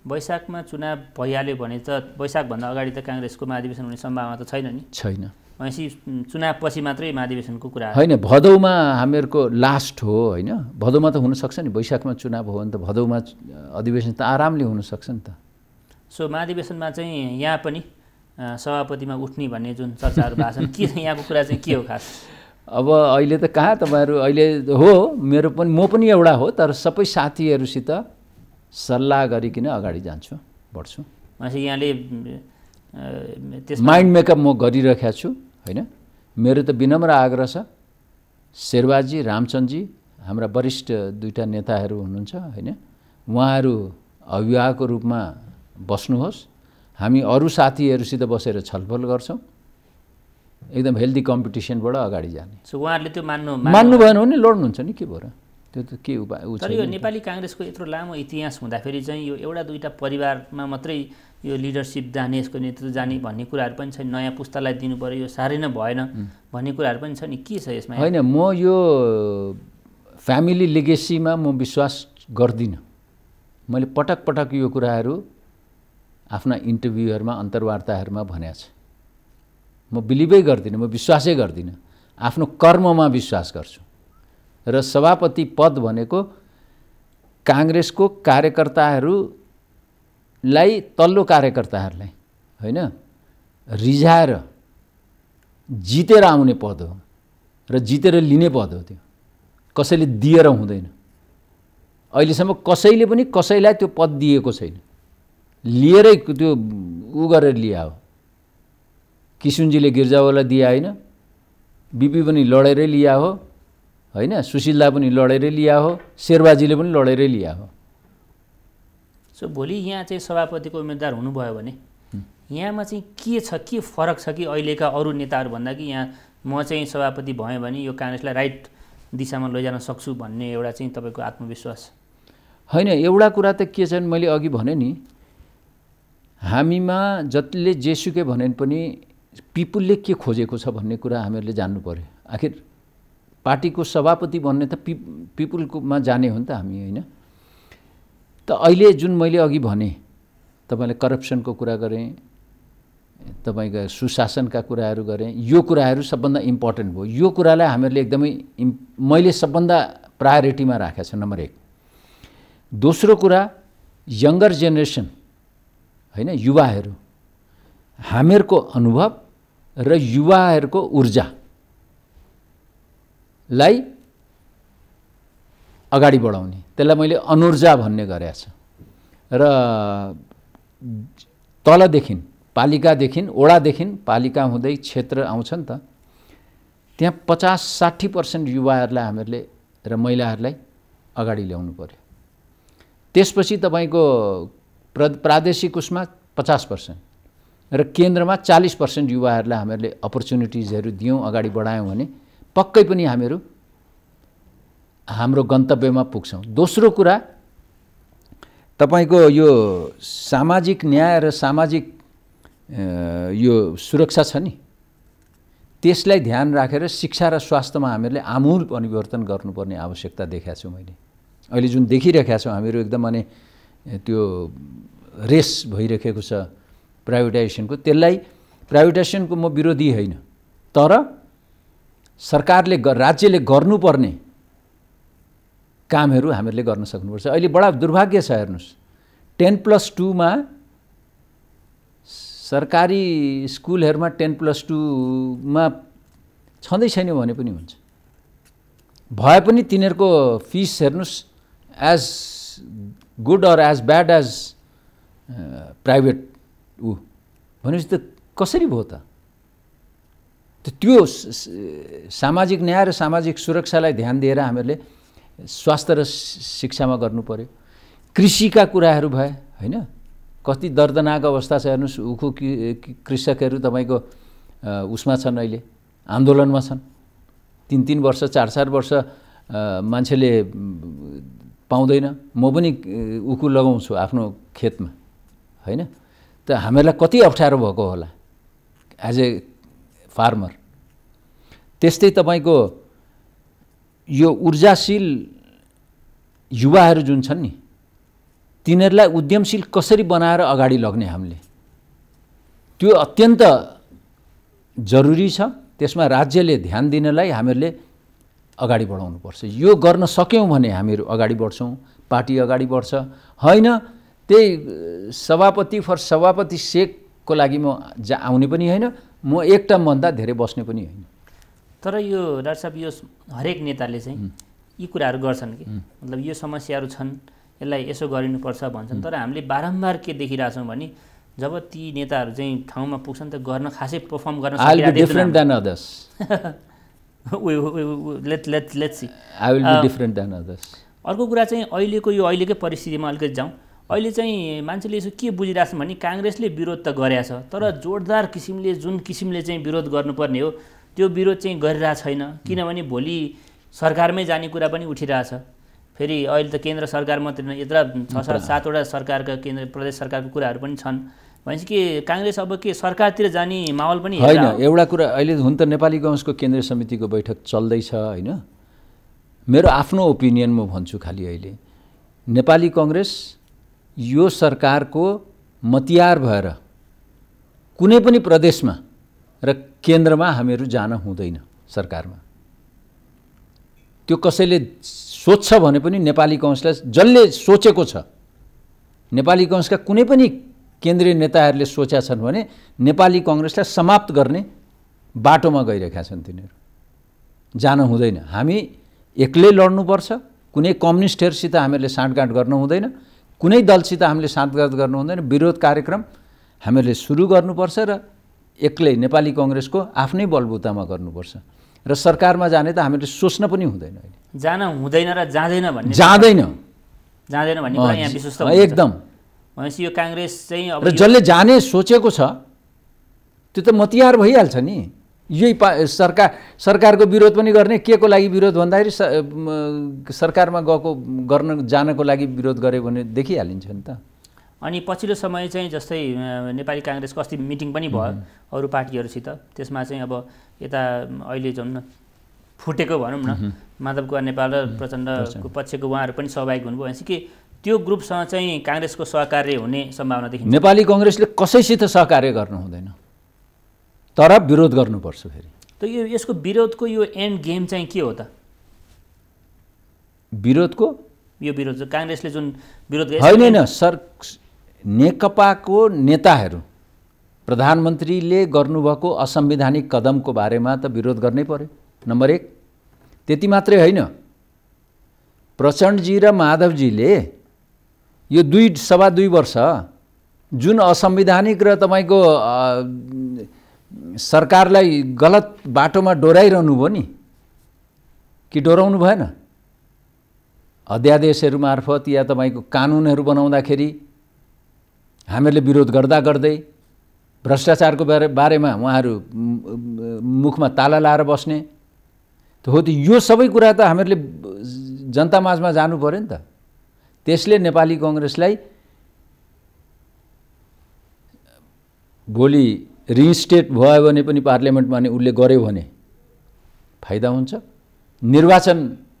वैशाखमा चुनाव भइहाल्यो भने त वैशाखभन्दा अगाडि त काङ्ग्रेसको महाधिवेशन हुने सम्भावना त छैन नि? छैन। भनेपछि चुनावपछि मात्रै महाधिवेशनको कुरा होइन। भदौमा हामीहरूको लास्ट हो, होइन। भदौमा त हुनसक्छ नि। वैशाखमा चुनाव हो भने त भदौमा अधिवेशन त आरामले हुनसक्छ नि त। सो महाधिवेशनमा चाहिँ यहाँ पनि सभापतिमा उठ्ने भन्ने जुन चर्चाहरू भएको छन्, के यहाँको कुरा चाहिँ के हो खास? अब अहिले त कहाँ तपाईँहरू अहिले हो मेरो पनि म पनि एउटा हो तर सबै साथीहरूसित सल्लाह गरिकन अगाडि जान्छु बढ्छु। भनेपछि यहाँले माइन्ड मेकअप म गरिरहेको छु होइन। मेरो त विनम्र आग्रह छ शेरबहादुरजी रामचन्दजी हाम्रा वरिष्ठ दुईटा नेताहरू हुनुहुन्छ होइन, उहाँहरू अभिभावकको रूपमा बस्नुहोस्, हामी अरू साथीहरूसित बसेर छलफल गर्छौँ, एकदम हेल्दी कम्पिटिसनबाट अगाडि जाने। सो उहाँहरूले त्यो मान्नु भएन भने लड्नुहुन्छ नि, के भयो र, त्यो त के उपाय। तर यो नेपाली काङ्ग्रेसको यत्रो लामो इतिहास हुँदाखेरि चाहिँ यो एउटा दुईवटा परिवारमा मात्रै यो लिडरसिप जाने, यसको नेतृत्व जाने भन्ने कुराहरू पनि छ। नयाँ पुस्तालाई दिनु पऱ्यो, यो साह्रै नै भएन भन्ने कुराहरू पनि छ नि, के छ यसमा? होइन, म यो फ्यामिली लिगेसीमा म विश्वास गर्दिनँ। मैले पटक पटक यो कुराहरू आफ्ना इन्टरभ्यूहरूमा अन्तर्वार्ताहरूमा भनेको छु। म बिलिभै गर्दिनँ, म विश्वासै गर्दिनँ, आफ्नो कर्ममा विश्वास गर्छु। र सभापति पद भनेको काङ्ग्रेसको कार्यकर्ताहरूलाई, तल्लो कार्यकर्ताहरूलाई होइन रिझाएर जितेर आउने पद हो र जितेर लिने पद हो। त्यो कसैले दिएर हुँदैन। अहिलेसम्म कसैले पनि कसैलाई त्यो पद दिएको छैन, लिएरै त्यो उ गरेर लिया हो। किसुनजीले गिर्जावाला दिया होइन, बिपी पनि लडेरै लिया हो होइन, सुशीलदा पनि लडेरै लिया हो, शेरबहादुरजीले पनि लडेरै लिया हो। सो भोलि यहाँ चाहिँ सभापतिको उम्मेदवार हुनुभयो भने यहाँमा चाहिँ के छ, के फरक छ कि अहिलेका अरू नेताहरू भन्दा कि यहाँ म चाहिँ सभापति भएँ भने यो काङ्ग्रेसलाई राइट दिशामा लैजान सक्छु भन्ने एउटा चाहिँ तपाईँको आत्मविश्वास? होइन, एउटा कुरा त के छ, मैले अघि भने नि, हामीमा जतिले जेसुकै भने पनि पिपुलले के खोजेको छ भन्ने कुरा हामीहरूले जान्नु पर्यो। आखिर पार्टीको सभापति भन्ने त पिपुलकोमा जाने हो नि त हामी होइन। त अहिले जुन मैले अघि भने तपाईँले करप्सनको कुरा गरेँ, तपाईँका सुशासनका कुराहरू गरेँ, यो कुराहरू सबभन्दा इम्पोर्टेन्ट भयो। यो कुरालाई हामीहरूले एकदमै मैले सबभन्दा प्रायोरिटीमा राखेको छु, नम्बर 1। दोस्रो कुरा यङ्गर जेनेरेसन होइन, युवाहरू, हामीहरूको अनुभव र युवाहरूको ऊर्जालाई अगाडि बढाउने, त्यसलाई मैले अनुर्जा भन्ने गरेको छु। र तलदेखि पालिकादेखि वडादेखि पालिका हुँदै क्षेत्र आउँछ नि त, त्यहाँ 50-60% युवाहरूलाई हामीहरूले र महिलाहरूलाई अगाडि ल्याउनु पर्यो। त्यसपछि तपाईँको प्रादेशिक उसमा 50% र केन्द्रमा 40% युवाहरूलाई हामीहरूले अपर्च्युनिटिजहरू दियौँ, अगाडि बढायौँ भने पक्कै पनि हामीहरू हाम्रो गन्तव्यमा पुग्छौँ। दोस्रो कुरा तपाईँको यो सामाजिक न्याय र सामाजिक यो सुरक्षा छ नि, त्यसलाई ध्यान राखेर शिक्षा र स्वास्थ्यमा हामीहरूले आमूल परिवर्तन गर्नुपर्ने आवश्यकता देखाएको छु मैले। अहिले जुन देखिरहेका छौँ हामीहरू एकदम माने त्यो रेस भइरहेको छ प्राइभेटाइजेसनको, त्यसलाई प्राइभेटाइजेसनको म विरोधी होइन, तर सरकारले राज्यले गर्नुपर्ने कामहरू हामीहरूले गर्न सक्नुपर्छ। अहिले बडा दुर्भाग्य छ, हेर्नुहोस् 10+2 मा सरकारी स्कुलहरूमा 10+2 मा छँदै छैन भने पनि हुन्छ, भए पनि तिनीहरूको फिस हेर्नुहोस् as good or as bad as private भनेपछि त कसरी भयो त? त्यो सामाजिक न्याय र सामाजिक सुरक्षालाई ध्यान दिएर हामीहरूले स्वास्थ्य र शिक्षामा गर्नु पर्यो। कृषिका कुराहरू भए होइन, कति दर्दनाक अवस्था छ हेर्नुहोस्। उखु कृषकहरू तपाईँको उसमा छन्, अहिले आन्दोलनमा छन्। 3-3 वर्ष 4-4 वर्ष मान्छेले पाउँदैन। म पनि उखु लगाउँछु आफ्नो खेतमा होइन, त हामीहरूलाई कति अप्ठ्यारो भएको होला एज ए फार्मर। त्यस्तै तपाईँको यो ऊर्जाशील युवाहरू जुन छन् नि, तिनीहरूलाई उद्यमशील कसरी बनाएर अगाडि लग्ने हामीले, त्यो अत्यन्त जरुरी छ। त्यसमा राज्यले ध्यान दिनलाई हामीहरूले अगाडि बढाउनुपर्छ। यो गर्न सक्यौँ भने हामीहरू अगाडि बढ्छौँ, पार्टी अगाडि बढ्छ। होइन त्यही सभापति फर सभापति सेकको लागि म आउने पनि होइन, म एक टर्मभन्दा धेरै बस्ने पनि होइन। तर यो डाक्टर साहब यो हरेक नेताले चाहिँ यी कुराहरू गर्छन् कि मतलब यो समस्याहरू छन् यसलाई यसो गरिनुपर्छ भन्छन् तर हामीले बारम्बार के देखिरहेछौँ भने जब ती नेताहरू चाहिँ ठाउँमा पुग्छन् त गर्न खासै परफर्म गर्न अर्को कुरा चाहिँ अहिलेकै परिस्थितिमा अलिकति जाउँ अहिले चाहिँ मान्छेले यसो के बुझिरहेछन् भने काङ्ग्रेसले विरोध त गरेछ तर जोरदार किसिमले जुन किसिमले चाहिँ विरोध गर्नुपर्ने हो त्यो विरोध चाहिँ गरिरहेको छैन किनभने भोलि सरकारमै जाने कुरा पनि उठिरहेछ फेरि अहिले त केन्द्र सरकार मात्रै यत्र 6-7वटा सरकारका केन्द्र प्रदेश सरकारको कुराहरू पनि छन् भनेपछि के काङ्ग्रेस अब के सरकारतिर जाने माहौल पनि होइन एउटा कुरा अहिले हुन त नेपाली काङ्ग्रेसको केन्द्रीय समितिको बैठक चल्दैछ होइन मेरो आफ्नो ओपिनियन म भन्छु खालि अहिले नेपाली काङ्ग्रेस यो सरकारको मतियार भएर कुनै पनि प्रदेशमा र केन्द्रमा हामीहरू जान हुँदैन सरकारमा त्यो कसैले सोच्छ भने पनि नेपाली काङ्ग्रेसलाई जसले सोचेको छ नेपाली काङ्ग्रेसका कुनै पनि केन्द्रीय नेताहरूले सोचेका छन् भने नेपाली काङ्ग्रेसलाई समाप्त गर्ने बाटोमा गइरहेका छन् तिनीहरू जान हुँदैन हामी एक्लै लड्नुपर्छ कुनै कम्युनिस्टहरूसित हामीहरूले साँठगाँठ गर्न हुँदैन कुनै दलसित हामीले साँठगाँठ गर्नु हुँदैन विरोध कार्यक्रम हामीहरूले सुरु गर्नुपर्छ र एक्लै नेपाली काङ्ग्रेसको आफ्नै बलबुतामा गर्नुपर्छ र सरकारमा जाने त हामीले सोच्न पनि हुँदैन जान हुँदैन र जाँदैन भन्ने भन्ने कुरा यहाँ विश्वास एकदम भनेपछि यो काङ्ग्रेस चाहिँ अब र जसले जाने सोचेको छ त्यो त मतियार भइहाल्छ नि यही सरकारको विरोध पनि गर्ने के को लागि विरोध भन्दाखेरि सरकारमा गर्न जानको लागि विरोध गरे भने देखिहालिन्छ नि त अनि पछिल्लो समय चाहिँ जस्तै नेपाली काङ्ग्रेसको अस्ति मिटिङ पनि भयो अरू पार्टीहरूसित त्यसमा चाहिँ अब यता अहिले जुन फुटेको भनौँ न माधव कुमार नेपाल र प्रचण्डको पक्षको उहाँहरू पनि सहभागी हुनुभयो भनेपछि कि त्यो ग्रुपसँग चाहिँ काङ्ग्रेसको सहकार्य हुने सम्भावना देखिन्छ नेपाली काङ्ग्रेसले कसैसित सहकार्य गर्नु हुँदैन तर विरोध गर्नुपर्छ फेरि त यसको विरोधको यो एन्ड गेम चाहिँ के हो त विरोधको यो विरोध काङ्ग्रेसले जुन विरोध होइन नेकपाको नेताहरू प्रधानमन्त्रीले गर्नुभएको असंवैधानिक कदमको बारेमा त विरोध गर्नै पर्यो नम्बर 1 त्यति मात्रै होइन प्रचण्डजी र माधवजीले यो 2.25 वर्ष जुन असंवैधानिक र तपाईको सरकारलाई गलत बाटोमा डोराइरहनु भयो नि कि डोराउनु भएन अध्यादेशहरू मार्फत या तपाईको कानुनहरू बनाउँदाखेरि हामीहरूले विरोध गर्दा गर्दै भ्रष्टाचारको बारेमा उहाँहरू मुखमा ताला लाएर बस्ने हो त यो सबै कुरा त हामीहरूले जनता माझमा जानु पर्यो नि त त्यसले नेपाली काङ्ग्रेसलाई भोलि रिइन्स्टेट भयो भने पनि पार्लियामेन्टमा नि उसले गर्यो भने फाइदा हुन्छ निर्वाचन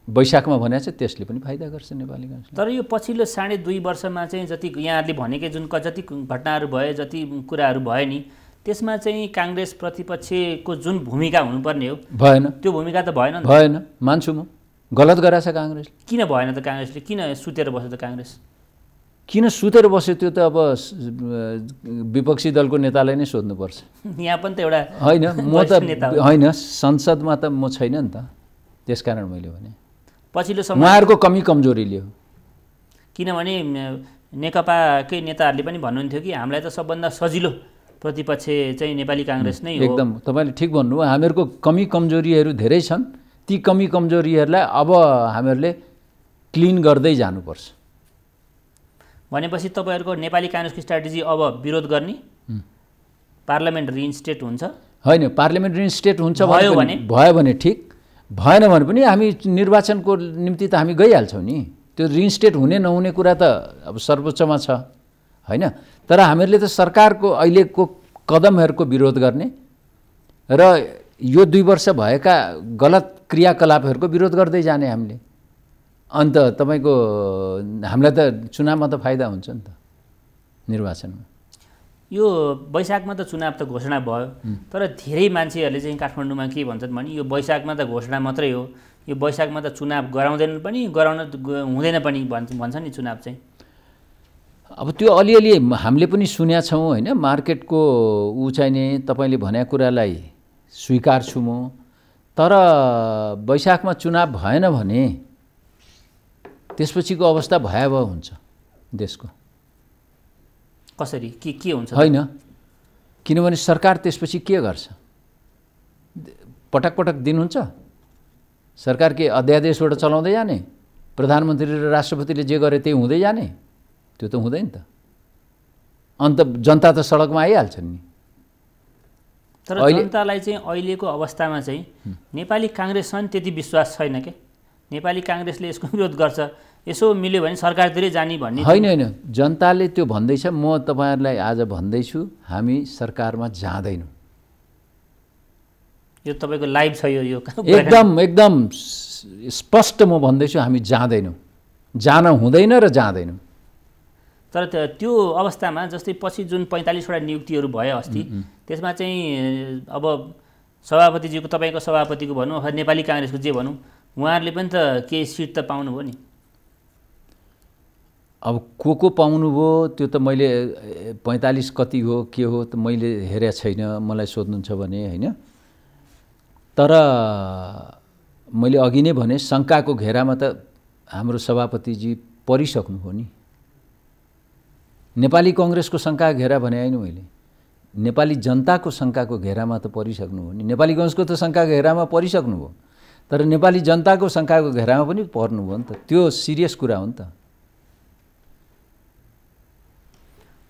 वैशाखमा भनेको छ त्यसले पनि फाइदा गर्छ नेपाली काङ्ग्रेसले तर यो पछिल्लो 2.5 वर्षमा चाहिँ जति यहाँहरूले भनेकै जुन जति घटनाहरू भए जति कुराहरू भयो नि त्यसमा चाहिँ काङ्ग्रेस प्रतिपक्षको जुन भूमिका हुनुपर्ने हो भएन त्यो भूमिका त भएन नि भएन मान्छु म गलत गराछ काङ्ग्रेसले किन भएन त काङ्ग्रेसले किन सुतेर बस्यो त काङ्ग्रेस किन सुतेर बस्यो त्यो त अब विपक्षी दलको नेतालाई नै सोध्नुपर्छ यहाँ पनि त एउटा होइन म त होइन संसदमा त म छैन नि त त्यसकारण मैले भने पछिल्लो समय उहाँहरूको कमी कमजोरीले हो किनभने नेकपाकै नेताहरूले पनि भन्नुहुन्थ्यो कि हामीलाई त सबभन्दा सजिलो प्रतिपक्ष चाहिँ नेपाली काङ्ग्रेस नै हो एकदम तपाईँले ठिक भन्नुभयो हामीहरूको कमी कमजोरीहरू धेरै छन् ती कमी कमजोरीहरूलाई अब हामीहरूले क्लिन गर्दै जानुपर्छ भनेपछि तपाईँहरूको नेपाली काङ्ग्रेसको स्ट्राटेजी अब विरोध गर्ने पार्लियामेन्ट रिइन्स्टेट हुन्छ होइन पार्लियामेन्ट रिइन्स्टेट हुन्छ भयो भने ठिक भएन भने पनि हामी निर्वाचनको निम्ति त हामी गइहाल्छौँ नि त्यो रिइन्स्टेट हुने नहुने कुरा त अब सर्वोच्चमा छ होइन तर हामीहरूले त सरकारको अहिलेको कदमहरूको विरोध गर्ने र यो 2 वर्ष भएका गलत क्रियाकलापहरूको विरोध गर्दै जाने हामीले अन्त तपाईको हामीलाई त चुनावमा त फाइदा हुन्छ नि त निर्वाचनमा यो वैशाखमा त चुनाव त घोषणा भयो तर धेरै मान्छेहरूले चाहिँ काठमाडौँमा के भन्छन् भने यो वैशाखमा त घोषणा मात्रै हो यो वैशाखमा त चुनाव गराउँदैन पनि गराउन हुँदैन पनि भन्छ नि चुनाव चाहिँ अब त्यो अलिअलि हामीले पनि सुनेका छौँ होइन मार्केटको ऊ चाहिँ नि तपाईँले भनेको कुरालाई स्वीकार्छु म तर वैशाखमा चुनाव भएन भने त्यसपछिको अवस्था भयावह हुन्छ देशको। कसरी के हुन्छ? होइन, किनभने सरकार त्यसपछि के गर्छ? पटक पटक दिनुहुन्छ सरकार के अध्यादेशबाट चलाउँदै जाने, प्रधानमन्त्री र राष्ट्रपतिले जे गरे त्यही हुँदै जाने? त्यो त हुँदैन त। अन्त जनता त सडकमा आइहाल्छन् नि। तर जनतालाई चाहिँ अहिलेको अवस्थामा चाहिँ नेपाली काङ्ग्रेससँग त्यति विश्वास छैन के? नेपाली काङ्ग्रेसले यसको विरोध गर्छ, यसो मिल्यो भने सरकारतिरै जाने भन्ने होइन। जनताले त्यो भन्दैछ। म तपाईँहरूलाई आज भन्दैछु, हामी सरकारमा जाँदैनौँ। यो तपाईँको लाइभ छ यो एकदम स्पष्ट म भन्दैछु, हामी जाँदैनौँ, जान हुँदैन र जाँदैनौँ। तर त्यो अवस्थामा जस्तै पछि जुन 45वटा नियुक्तिहरू भयो अस्ति, त्यसमा चाहिँ अब सभापतिजीको, तपाईँको सभापतिको भनौँ अथवा नेपाली काङ्ग्रेसको जे भनौँ, उहाँहरूले पनि त केही सिट त पाउनुभयो नि। अब को पाउनुभयो त्यो त मैले 45 कति हो के हो त मैले हेरेको छैन, मलाई सोध्नुहुन्छ भने होइन। तर मैले अघि नै भने शङ्काको घेरामा त हाम्रो सभापतिजी परिसक्नुभयो नि। नेपाली कङ्ग्रेसको शङ्का घेरा भने होइन मैले, नेपाली जनताको शङ्काको घेरामा त परिसक्नुभयो नि। नेपाली कङ्ग्रेसको त शङ्काको घेरामा परिसक्नुभयो, तर नेपाली जनताको शङ्काको घेरामा पनि पर्नुभयो नि त। त्यो सिरियस कुरा हो नि त।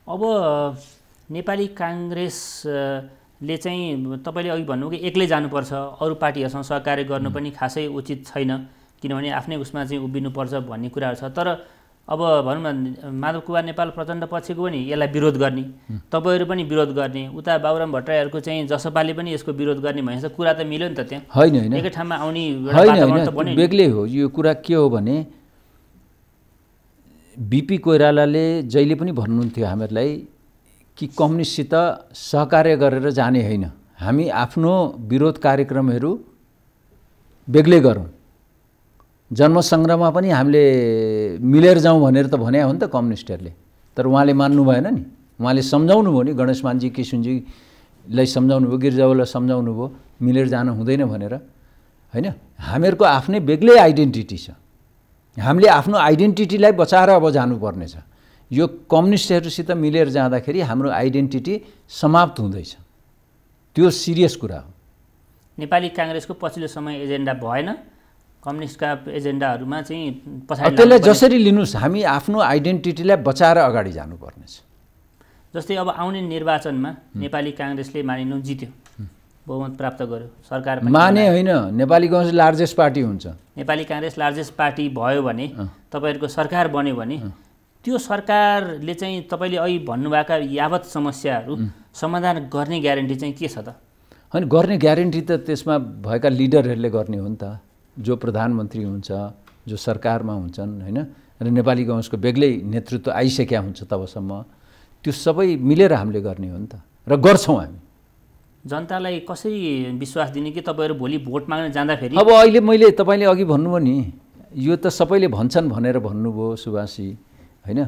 अब नेपाली काङ्ग्रेसले चाहिँ तपाईँले अघि भन्नु कि एक्लै जानुपर्छ, अरू पार्टीहरूसँग सहकार्य गर्नु पनि खासै उचित छैन, किनभने आफ्नै उसमा चाहिँ उभिनुपर्छ भन्ने कुराहरू छ। तर अब भनौँ न, माधव कुमार नेपाल प्रचण्ड पक्षको पनि यसलाई विरोध गर्ने, तपाईँहरू पनि विरोध गर्ने, उता बाबुराम भट्टराईहरूको चाहिँ जसपाले पनि यसको विरोध गर्ने भनेपछि कुरा त मिल्यो नि त। त्यहाँ होइन एकै ठाउँमा आउने होइन, बेग्लै हो। यो कुरा के हो भने बिपी कोइरालाले जहिले पनि भन्नुहुन्थ्यो हामीहरूलाई कि कम्युनिस्टसित सहकार्य गरेर जाने होइन, हामी आफ्नो विरोध कार्यक्रमहरू बेग्लै गरौँ। जन्मसङ्ग्रहमा पनि हामीले मिलेर जाउँ भनेर त भने हो नि त कम्युनिस्टहरूले। तर उहाँले मान्नु भएन नि। उहाँले सम्झाउनु भयो नि, गणेशमानजी किसुनजीलाई सम्झाउनु भयो, गिरिजावालाई सम्झाउनु भयो, मिलेर जान हुँदैन भनेर होइन। हामीहरूको आफ्नै बेग्लै आइडेन्टिटी छ, हामीले आफ्नो आइडेन्टिटीलाई बचाएर अब जानुपर्नेछ। यो कम्युनिस्टहरूसित मिलेर जाँदाखेरि हाम्रो आइडेन्टिटी समाप्त हुँदैछ, त्यो सिरियस कुरा हो। नेपाली काङ्ग्रेसको पछिल्लो समय एजेन्डा भएन, कम्युनिस्टका एजेन्डाहरूमा चाहिँ पछाडि त्यसलाई जसरी लिनुहोस्, हामी आफ्नो आइडेन्टिटीलाई बचाएर अगाडि जानुपर्नेछ। जस्तै अब आउने निर्वाचनमा नेपाली काङ्ग्रेसले मानिनु जित्यो, बहुमत प्राप्त गर्यो, सरकार माने होइन, नेपाली काङ्ग्रेस लार्जेस्ट पार्टी हुन्छ। नेपाली काङ्ग्रेस लार्जेस्ट पार्टी भयो भने, तपाईँहरूको सरकार बन्यो भने, त्यो सरकारले चाहिँ तपाईँले अघि भन्नुभएका यावत समस्याहरू समाधान गर्ने ग्यारेन्टी चाहिँ के छ त? होइन, गर्ने ग्यारेन्टी त त्यसमा भएका लिडरहरूले गर्ने हो नि त, जो प्रधानमन्त्री हुन्छ, जो सरकारमा हुन्छन् होइन, र नेपाली काङ्ग्रेसको बेग्लै नेतृत्व आइसकेका हुन्छ तबसम्म, त्यो सबै मिलेर हामीले गर्ने हो नि त, र गर्छौँ हामी। जनतालाई कसरी विश्वास दिने कि तपाईँहरू भोलि भोट माग्न जाँदाखेरि? अब अहिले मैले तपाईँले अघि भन्नुभयो नि, यो त सबैले भन्छन् भनेर भन्नुभयो सुभाषजी होइन।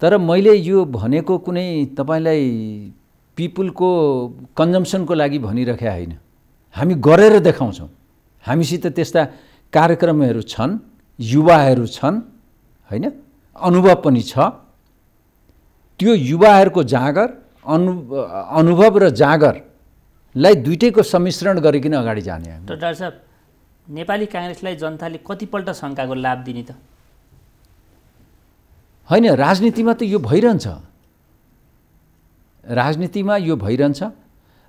तर मैले यो भनेको कुनै तपाईँलाई पिपुलको कन्जम्सनको लागि भनिराखेको होइन, हामी गरेर देखाउँछौँ। हामीसित त्यस्ता कार्यक्रमहरू छन्, युवाहरू छन् होइन, अनुभव पनि छ। त्यो युवाहरूको जागर, अनुभव र जागरलाई दुइटैको सम्मिश्रण गरिकन अगाडि जाने। तर डाक्टर साहब, नेपाली काङ्ग्रेसलाई जनताले कतिपल्ट शङ्काको लाभ दिने त? होइन, राजनीतिमा त यो भइरहन्छ, राजनीतिमा यो भइरहन्छ।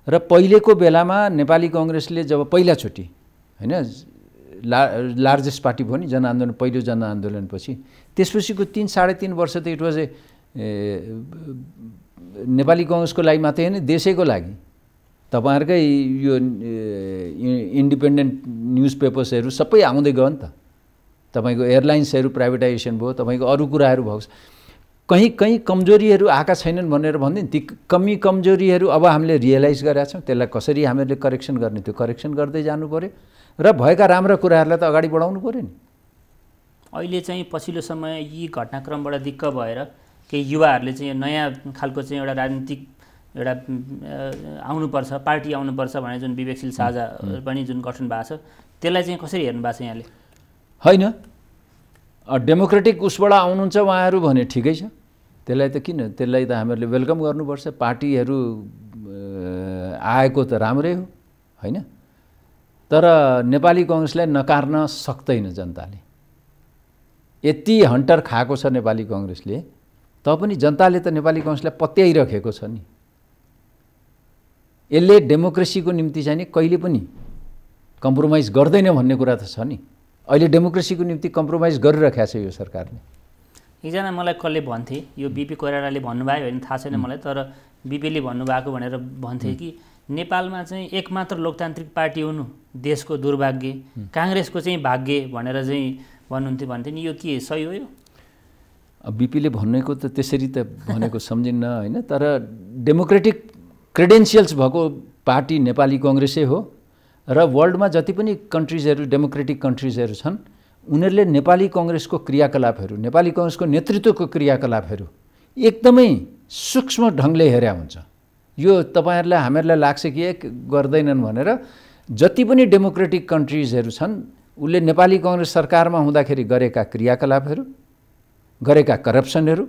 र पहिलेको बेलामा नेपाली काङ्ग्रेसले जब पहिलाचोटि होइन लार्जेस्ट पार्टी भयो नि जनआन्दोलन, पहिलो जनआन्दोलनपछि, त्यसपछिको 3-3.5 वर्ष त इट वाज नेपाली काङ्ग्रेसको लागि मात्रै होइन, देशैको लागि। तपाईँहरूकै यो इन्डिपेन्डेन्ट न्युज पेपर्सहरू सबै आउँदै गयो नि त। तपाईँको एयरलाइन्सहरू प्राइभेटाइजेसन भयो, तपाईँको अरू कुराहरू भएको छ। कहीँ कमजोरीहरू आएका छैनन् भनेर भन्दैन, ती कमजोरीहरू अब हामीले रियलाइज गरेका छौँ। त्यसलाई कसरी हामीहरूले करेक्सन गर्ने, त्यो करेक्सन गर्दै जानु पऱ्यो र भएका राम्रा कुराहरूलाई त अगाडि बढाउनु पऱ्यो नि। अहिले चाहिँ पछिल्लो समय यी घटनाक्रमबाट दिक्क भएर केही युवाहरूले चाहिँ नयाँ खालको चाहिँ एउटा राजनीतिक एउटा आउनुपर्छ, पार्टी आउनुपर्छ भने जुन विवेकशील साझा पनि जुन गठन भएको छ त्यसलाई चाहिँ कसरी हेर्नु भएको छ यहाँले? होइन, डेमोक्रेटिक उसबाट आउनुहुन्छ उहाँहरू भने ठिकै छ, त्यसलाई त किन, त्यसलाई त हामीहरूले वेलकम गर्नुपर्छ। पार्टीहरू आएको त राम्रै हो, होइन? तर नेपाली कङ्ग्रेसलाई नकार्न सक्दैन जनताले। यति हन्टर खाएको छ नेपाली कङ्ग्रेसले, पनि जनताले त नेपाली कङ्ग्रेसलाई पत्याइराखेको छ नि। यसले डेमोक्रेसीको निम्ति चाहिँ नि कहिले पनि कम्प्रोमाइज गर्दैन भन्ने कुरा त छ नि। अहिले डेमोक्रेसीको निम्ति कम्प्रोमाइज गरिराखेको छ यो सरकारले। एकजना मलाई कसले भन्थे, यो बिपी कोइरालाले भन्नुभयो भने थाहा छैन मलाई, तर बिपीले भन्नुभएको भनेर भन्थे कि नेपालमा चाहिँ एकमात्र लोकतान्त्रिक पार्टी हुनु देशको दुर्भाग्य, काङ्ग्रेसको चाहिँ भाग्य भनेर चाहिँ भन्नुहुन्थ्यो भन्थे नि। यो के सही हो? यो बिपीले भनेको त त्यसरी त भनेको सम्झिन्न, होइन? तर डेमोक्रेटिक क्रेडेन्सियल्स भएको पार्टी नेपाली कङ्ग्रेसै हो र वर्ल्डमा जति पनि कन्ट्रिजहरू डेमोक्रेटिक कन्ट्रिजहरू छन् उनीहरूले नेपाली कङ्ग्रेसको क्रियाकलापहरू, नेपाली कङ्ग्रेसको नेतृत्वको क्रियाकलापहरू एकदमै सूक्ष्म ढङ्गले हेर्या हुन्छ। यो तपाईँहरूलाई हामीहरूलाई लाग्छ कि गर्दैनन् भनेर, जति पनि डेमोक्रेटिक कन्ट्रिजहरू छन् उसले नेपाली कङ्ग्रेस सरकारमा हुँदाखेरि गरेका क्रियाकलापहरू, गरेका करप्सनहरू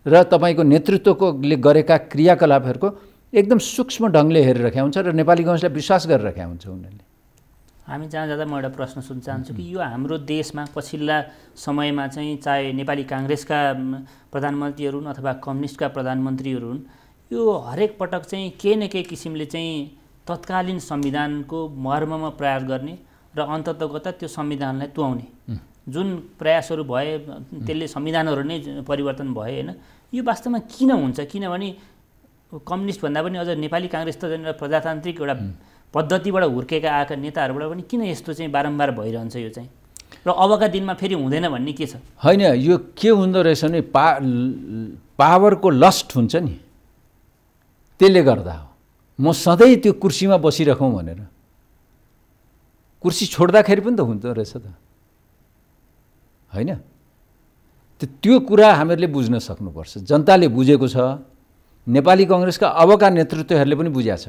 र तपाईँको नेतृत्वकोले गरेका क्रियाकलापहरूको एकदम सूक्ष्म ढङ्गले हेरिरहेका हुन्छ र नेपाली कङ्ग्रेसलाई विश्वास गरिरहेका हुन्छ उनीहरूले। हामी जहाँ जाँदा म एउटा प्रश्न सोध्न चाहन्छु कि यो हाम्रो देशमा पछिल्ला समयमा चाहिँ चाहे नेपाली काङ्ग्रेसका प्रधानमन्त्रीहरू हुन् अथवा कम्युनिस्टका प्रधानमन्त्रीहरू हुन्, यो हरेक पटक चाहिँ केही न केही किसिमले चाहिँ तत्कालीन संविधानको मर्ममा प्रयास गर्ने र अन्ततगत त्यो संविधानलाई तुहाउने जुन प्रयासहरू भए त्यसले संविधानहरू नै परिवर्तन भए, होइन? यो वास्तवमा किन हुन्छ? किनभने कम्युनिस्ट भन्दा पनि अझ नेपाली काङ्ग्रेस त प्रजातान्त्रिक एउटा पद्धतिबाट हुर्केका आएका नेताहरूबाट पनि किन यस्तो चाहिँ बारम्बार भइरहन्छ यो चाहिँ, र अबका दिनमा फेरि हुँदैन भन्ने के छ? होइन, यो के हुँदो रहेछ भने पावरको लस्ट हुन्छ नि, त्यसले गर्दा हो। म सधैँ त्यो कुर्सीमा बसिरहँ भनेर, कुर्सी छोड्दाखेरि पनि त हुँदो रहेछ त, होइन? त्यो कुरा हामीहरूले बुझ्न सक्नुपर्छ। जनताले बुझेको छ, नेपाली कङ्ग्रेसका अबका नेतृत्वहरूले पनि बुझेको छ।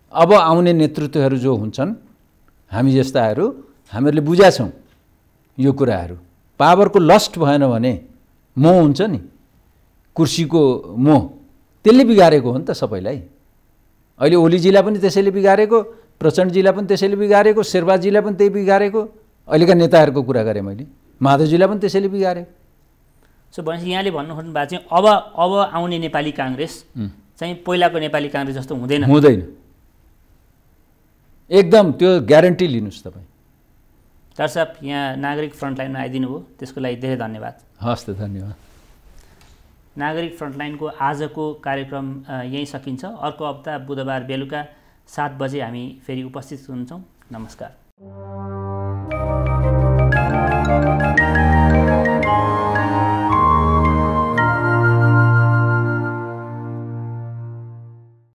अब आउने नेतृत्वहरू जो हुन्छन् हामी जस्ताहरू, हामीहरूले बुझेका छौँ यो कुराहरू। पावरको लस्ट भएन भने मोह हुन्छ नि, कुर्सीको मोह, त्यसले बिगारेको हो नि त सबैलाई। अहिले ओलीजीलाई पनि त्यसैले बिगारेको, प्रचण्डजीलाई पनि त्यसैले बिगारेको, शेरबहादुरजीलाई पनि त्यही बिगारेको। अहिलेका नेताहरूको कुरा गरेँ मैले, माधवजीलाई पनि त्यसैले बिगारेको। सो भनेपछि यहाँले भन्नु खोज्नु भएको चाहिँ अब आउने नेपाली काङ्ग्रेस चाहिँ पहिलाको नेपाली काङ्ग्रेस जस्तो हुँदैन? हुँदैन, एकदम त्यो ग्यारेन्टी लिनुहोस् तपाईँ। डाक्टर साहब, यहाँ नागरिक फ्रन्टलाइनमा आइदिनु भयो, त्यसको लागि धेरै धन्यवाद। हस् त, धन्यवाद। नागरिक फ्रन्टलाइनको आजको कार्यक्रम यहीँ सकिन्छ। अर्को हप्ता बुधबार बेलुका 7 बजे हामी फेरि उपस्थित हुन्छौँ। नमस्कार।